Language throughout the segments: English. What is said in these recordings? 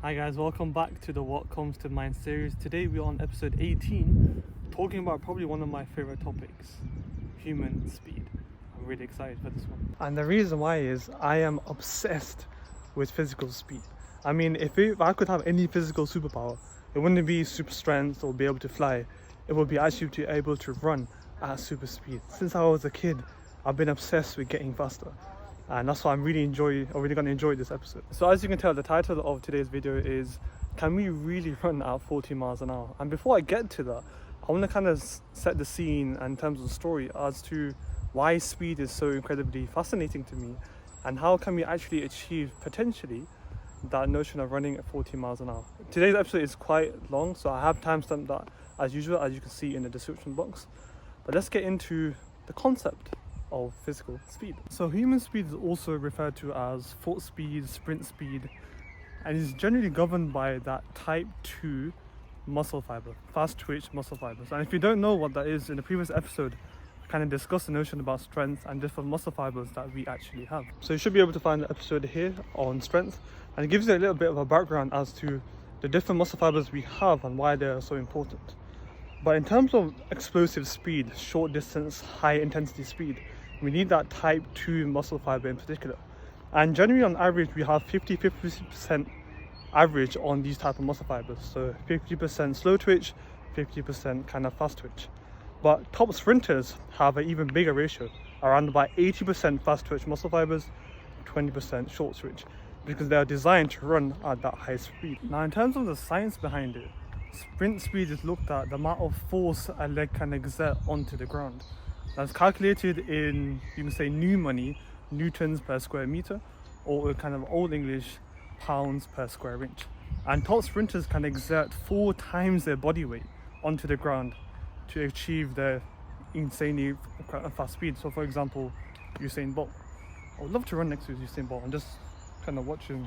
Hi guys, welcome back to the What Comes to Mind series. Today we're on episode 18, talking about probably one of my favorite topics, human speed. I'm really excited for this one. And the reason why is I am obsessed with physical speed. I mean, if I could have any physical superpower, it wouldn't be super strength or be able to fly. It would be actually to be able to run at super speed. Since I was a kid, I've been obsessed with getting faster. And that's why I'm really going to enjoy this episode. So as you can tell, the title of today's video is, can we really run at 40 miles an hour? And before I get to that, I want to kind of set the scene in terms of the story as to why speed is so incredibly fascinating to me, and how can we actually achieve potentially that notion of running at 40 miles an hour. Today's episode is quite long, so I have timestamped that as usual, as you can see in the description box. But let's get into the concept of physical speed. So human speed is also referred to as foot speed, sprint speed, and is generally governed by that type 2 muscle fiber, fast twitch muscle fibers. And if you don't know what that is, in the previous episode I kind of discussed the notion about strength and different muscle fibers that we actually have. So you should be able to find the episode here on strength, and it gives you a little bit of a background as to the different muscle fibers we have and why they are so important. But in terms of explosive speed, short distance, high intensity speed, we need that type 2 muscle fiber in particular. And generally on average, we have 50% average on these type of muscle fibers. So 50% slow twitch, 50% kind of fast twitch. But top sprinters have an even bigger ratio, around about 80% fast twitch muscle fibers, 20% short twitch, because they are designed to run at that high speed. Now in terms of the science behind it, sprint speed is looked at the amount of force a leg can exert onto the ground. That's calculated in, you can say, new money, newtons per square meter, or kind of old English, pounds per square inch. And top sprinters can exert 4 times their body weight onto the ground to achieve their insanely fast speed. So for example, Hussain Bolt. I would love to run next to Hussain Bolt and just kind of watch him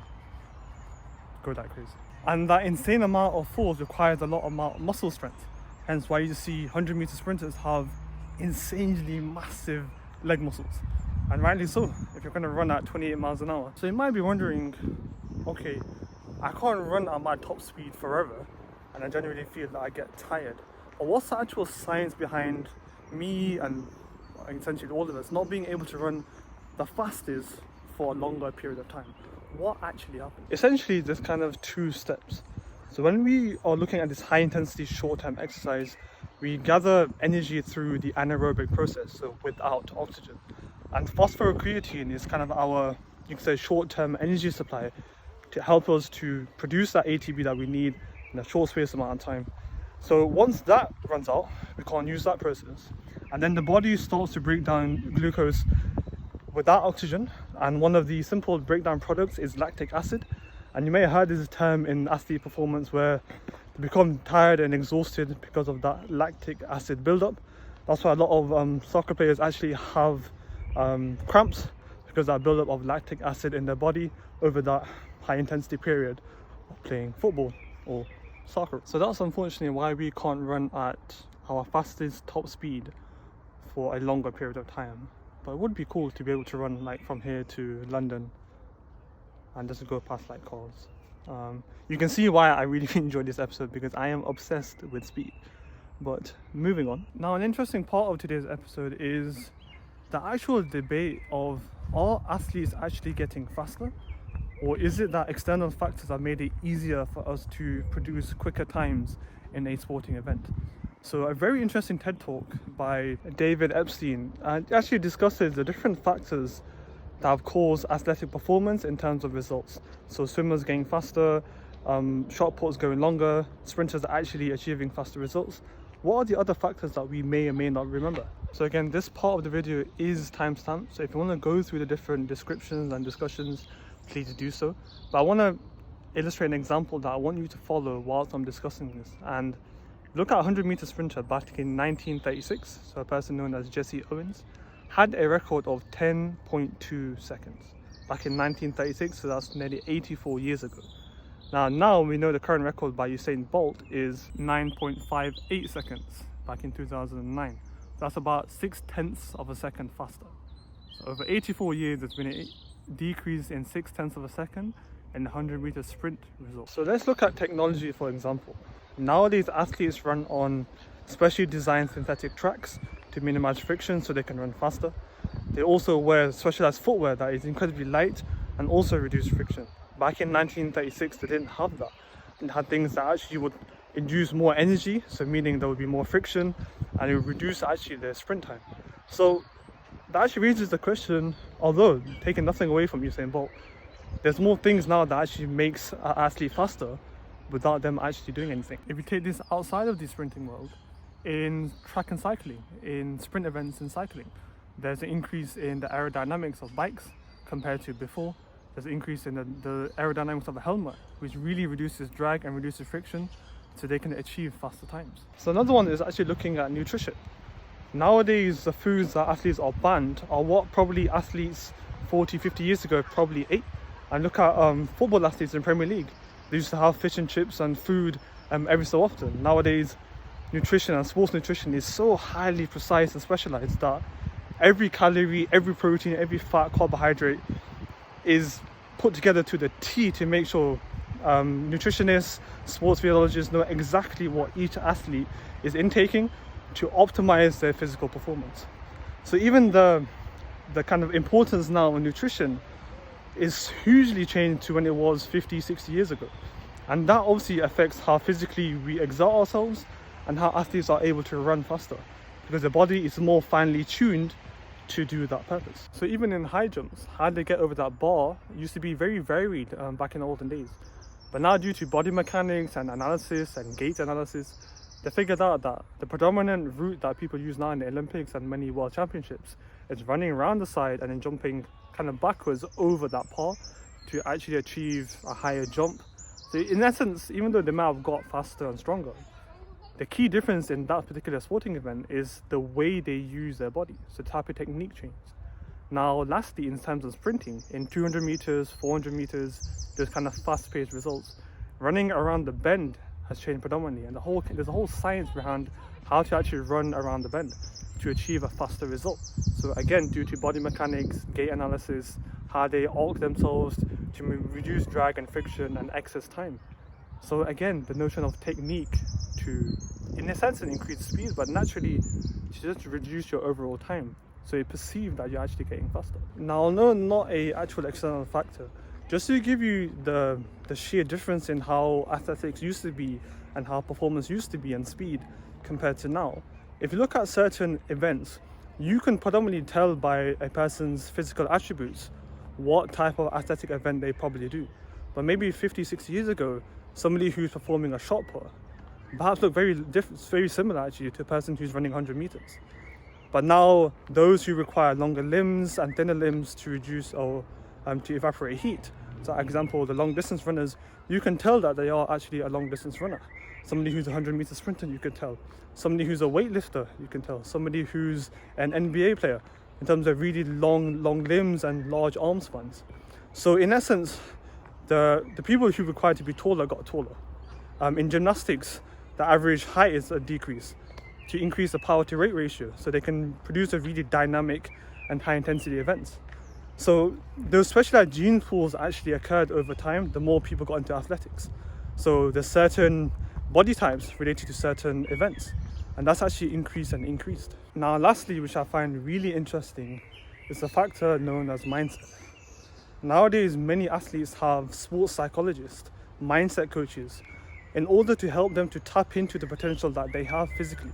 go that crazy. And that insane amount of force requires a lot of muscle strength. Hence why you see 100-meter sprinters have insanely massive leg muscles, and rightly so if you're going to run at 28 miles an hour. So you might be wondering, okay, I can't run at my top speed forever and I generally feel that I get tired, but what's the actual science behind me and essentially all of us not being able to run the fastest for a longer period of time? What actually happens? Essentially there's kind of 2 steps. So when we are looking at this high intensity short-term exercise, we gather energy through the anaerobic process, so without oxygen. And phosphorocreatine is kind of our, you can say, short-term energy supply to help us to produce that ATP that we need in a short space amount of time. So once that runs out, we can't use that process. And then the body starts to break down glucose without oxygen. And one of the simple breakdown products is lactic acid. And you may have heard this term in athlete performance where they become tired and exhausted because of that lactic acid buildup. That's why a lot of soccer players actually have cramps, because that buildup of lactic acid in their body over that high intensity period of playing football or soccer. So that's unfortunately why we can't run at our fastest top speed for a longer period of time. But it would be cool to be able to run like from here to London and just go past like cars. You can see why I really enjoyed this episode, because I am obsessed with speed. But moving on. Now an interesting part of today's episode is the actual debate of, are athletes actually getting faster? Or is it that external factors have made it easier for us to produce quicker times in a sporting event? So a very interesting TED talk by David Epstein actually discusses the different factors that have caused athletic performance in terms of results. So swimmers getting faster, shot puts going longer, sprinters actually achieving faster results. What are the other factors that we may or may not remember? So again, this part of the video is timestamped, so if you want to go through the different descriptions and discussions, please do so. But I want to illustrate an example that I want you to follow whilst I'm discussing this. And look at a 100-meter sprinter back in 1936, so a person known as Jesse Owens, had a record of 10.2 seconds back in 1936, so that's nearly 84 years ago. Now we know the current record by Usain Bolt is 9.58 seconds back in 2009. That's about 0.6 of a second faster. So over 84 years, there's been a decrease in 0.6 of a second in the 100-meter sprint result. So let's look at technology for example. Nowadays athletes run on specially designed synthetic tracks to minimize friction so they can run faster. They also wear specialized footwear that is incredibly light and also reduce friction. Back in 1936 they didn't have that. They had things that actually would induce more energy, so meaning there would be more friction and it would reduce actually their sprint time. So that actually raises the question, although taking nothing away from Usain Bolt, there's more things now that actually makes an athlete faster without them actually doing anything. If you take this outside of the sprinting world, in track and cycling, in sprint events in cycling, there's an increase in the aerodynamics of bikes compared to before. There's an increase in the aerodynamics of a helmet, which really reduces drag and reduces friction so they can achieve faster times. So another one is actually looking at nutrition. Nowadays, the foods that athletes are banned are what probably athletes 40, 50 years ago probably ate. And look at football athletes in Premier League. They used to have fish and chips and food every so often. Nowadays, nutrition and sports nutrition is so highly precise and specialized that every calorie, every protein, every fat, carbohydrate is put together to the T to make sure nutritionists, sports physiologists know exactly what each athlete is intaking to optimize their physical performance. So even the kind of importance now of nutrition is hugely changed to when it was 50, 60 years ago. And that obviously affects how physically we exert ourselves and how athletes are able to run faster, because the body is more finely tuned to do that purpose. So even in high jumps, how they get over that bar used to be very varied back in the olden days. But now due to body mechanics and analysis and gait analysis, they figured out that the predominant route that people use now in the Olympics and many world championships is running around the side and then jumping kind of backwards over that par to actually achieve a higher jump. So in essence, even though they might have got faster and stronger, the key difference in that particular sporting event is the way they use their body, so the type of technique changes. Now lastly, in terms of sprinting, in 200 meters, 400 meters, those kind of fast-paced results, running around the bend has changed predominantly, and there's a whole science behind how to actually run around the bend to achieve a faster result. So again, due to body mechanics, gait analysis, how they alter themselves to reduce drag and friction and excess time. So again, the notion of technique to, in a sense, increase speed, but naturally to just reduce your overall time, so you perceive that you're actually getting faster. Now, no, not a actual external factor, just to give you the sheer difference in how athletics used to be and how performance used to be and speed compared to now. If you look at certain events, you can predominantly tell by a person's physical attributes what type of athletic event they probably do. But maybe 50, 60 years ago, somebody who's performing a shot put perhaps look very similar actually to a person who's running 100 meters. But now those who require longer limbs and thinner limbs to reduce or to evaporate heat, so for example the long distance runners, you can tell that they are actually a long distance runner. Somebody who's a 100-meter sprinter, you can tell. Somebody who's a weightlifter, you can tell. Somebody who's an NBA player in terms of really long limbs and large arm spans. So in essence, the people who require to be taller got taller. In gymnastics, the average height is a decrease to increase the power to rate ratio, so they can produce a really dynamic and high intensity events. So those specialized gene pools actually occurred over time the more people got into athletics. So there's certain body types related to certain events, and that's actually increased and increased. Now lastly, which I find really interesting, is a factor known as mindset. Nowadays, many athletes have sports psychologists, mindset coaches, in order to help them to tap into the potential that they have physically.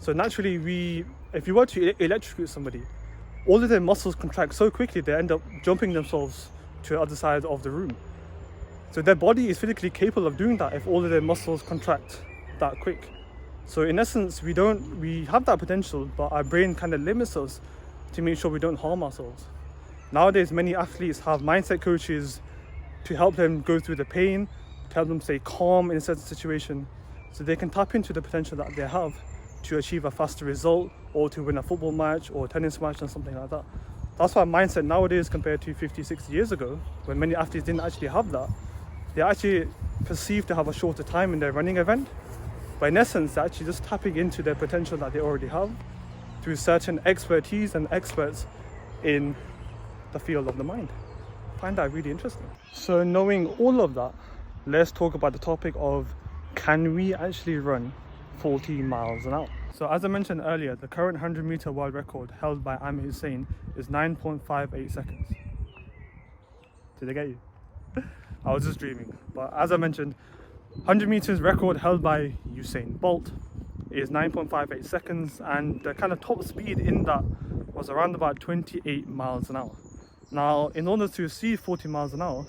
So naturally, if you were to electrocute somebody, all of their muscles contract so quickly they end up jumping themselves to the other side of the room. So their body is physically capable of doing that if all of their muscles contract that quick. So in essence, we have that potential, but our brain kind of limits us to make sure we don't harm ourselves. Nowadays, many athletes have mindset coaches to help them go through the pain, to help them stay calm in a certain situation, so they can tap into the potential that they have to achieve a faster result, or to win a football match or a tennis match or something like that. That's why mindset nowadays, compared to 50, 60 years ago, when many athletes didn't actually have that, they actually perceived to have a shorter time in their running event. But in essence, they're actually just tapping into their potential that they already have through certain expertise and experts in the field of the mind. find that really interesting. So knowing all of that, let's talk about the topic of, can we actually run 40 miles an hour? So as I mentioned earlier, the current 100-meter world record held by Aamir Hussain is 9.58 seconds. Did I get you? I was just dreaming. But as I mentioned, 100 meters record held by Usain Bolt is 9.58 seconds, and the kind of top speed in that was around about 28 miles an hour. Now, in order to achieve 40 miles an hour,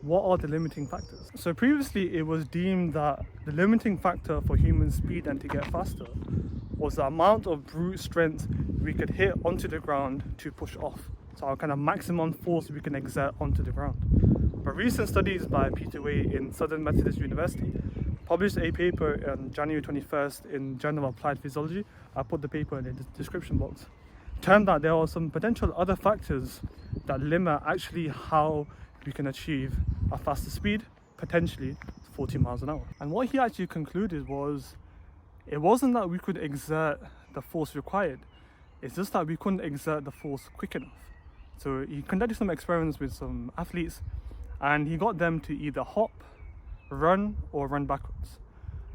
what are the limiting factors? So previously it was deemed that the limiting factor for human speed and to get faster was the amount of brute strength we could hit onto the ground to push off. So our kind of maximum force we can exert onto the ground. But recent studies by Peter Way in Southern Methodist University published a paper on January 21st in Journal of Applied Physiology. I'll put the paper in the description box. Turned out there are some potential other factors that limit actually how we can achieve a faster speed, potentially 40 miles an hour. And what he actually concluded was, it wasn't that we could exert the force required, it's just that we couldn't exert the force quick enough. So he conducted some experiments with some athletes, and he got them to either hop, run, or run backwards.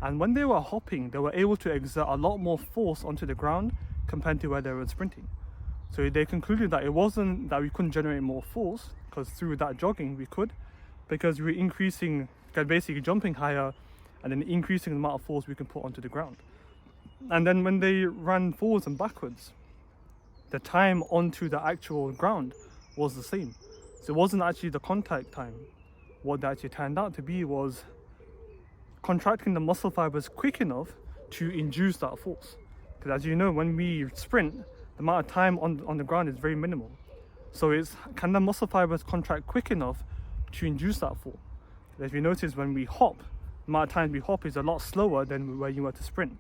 And when they were hopping, they were able to exert a lot more force onto the ground compared to where they were sprinting. So they concluded that it wasn't that we couldn't generate more force, because through that jogging we could, because we were increasing, basically jumping higher and then increasing the amount of force we can put onto the ground. And then when they ran forwards and backwards, the time onto the actual ground was the same. So it wasn't actually the contact time. What that actually turned out to be was contracting the muscle fibers quick enough to induce that force. Because as you know, when we sprint, the amount of time on the ground is very minimal. So it's, can the muscle fibers contract quick enough to induce that force? As we notice, when we hop, the amount of time we hop is a lot slower than where you were to sprint.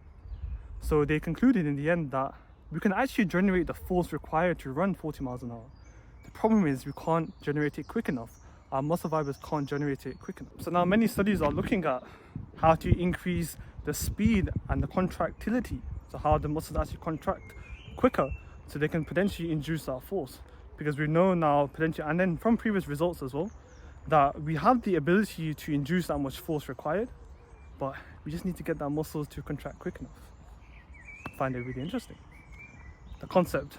So they concluded in the end that we can actually generate the force required to run 40 miles an hour. The problem is we can't generate it quick enough. Our muscle fibers can't generate it quick enough. So now many studies are looking at how to increase the speed and the contractility. So how the muscles actually contract quicker so they can potentially induce that force. Because we know now potentially, and then from previous results as well, that we have the ability to induce that much force required, but we just need to get that muscles to contract quick enough. I find it really interesting, the concept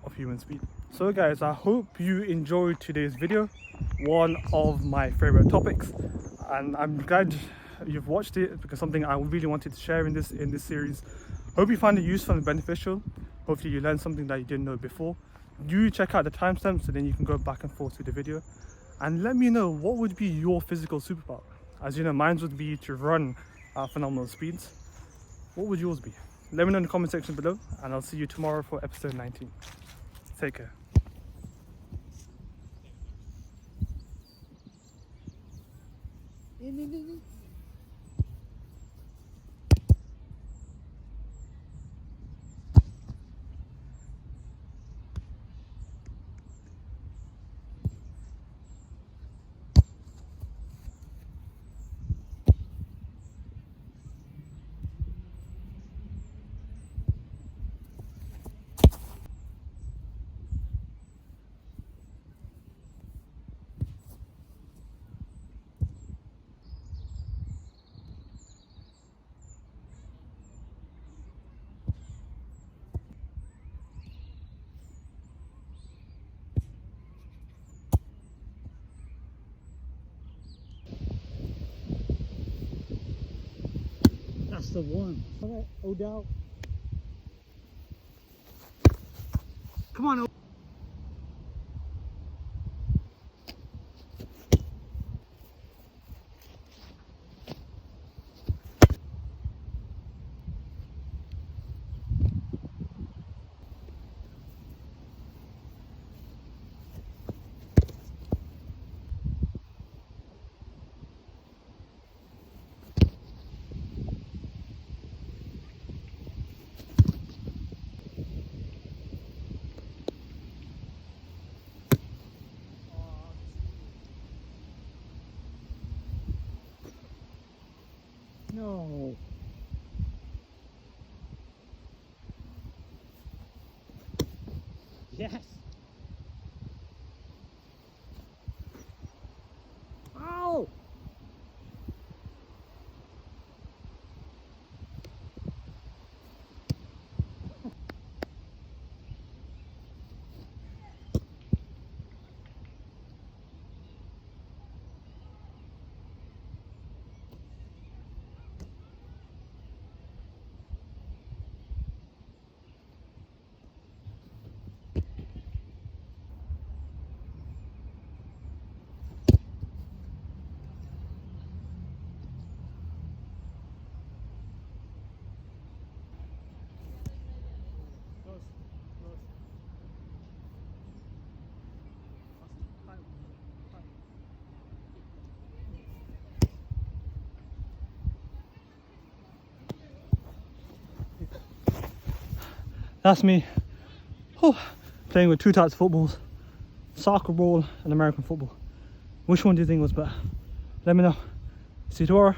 of human speed. So guys, I hope you enjoyed today's video, one of my favorite topics, and I'm glad you've watched it because something I really wanted to share in this series. Hope you find it useful and beneficial. Hopefully you learned something that you didn't know before. Do check out the timestamps so then you can go back and forth with the video, and let me know what would be your physical superpower. As you know, mine would be to run at phenomenal speeds. What would yours be? Let me know in the comment section below, and I'll see you tomorrow for episode 19. Take care. That's the one. All right, Odell. Come on, Odell. No. Yes. That's me. Oh, playing with two types of footballs. Soccer ball and American football. Which one do you think was better? Let me know. See you tomorrow.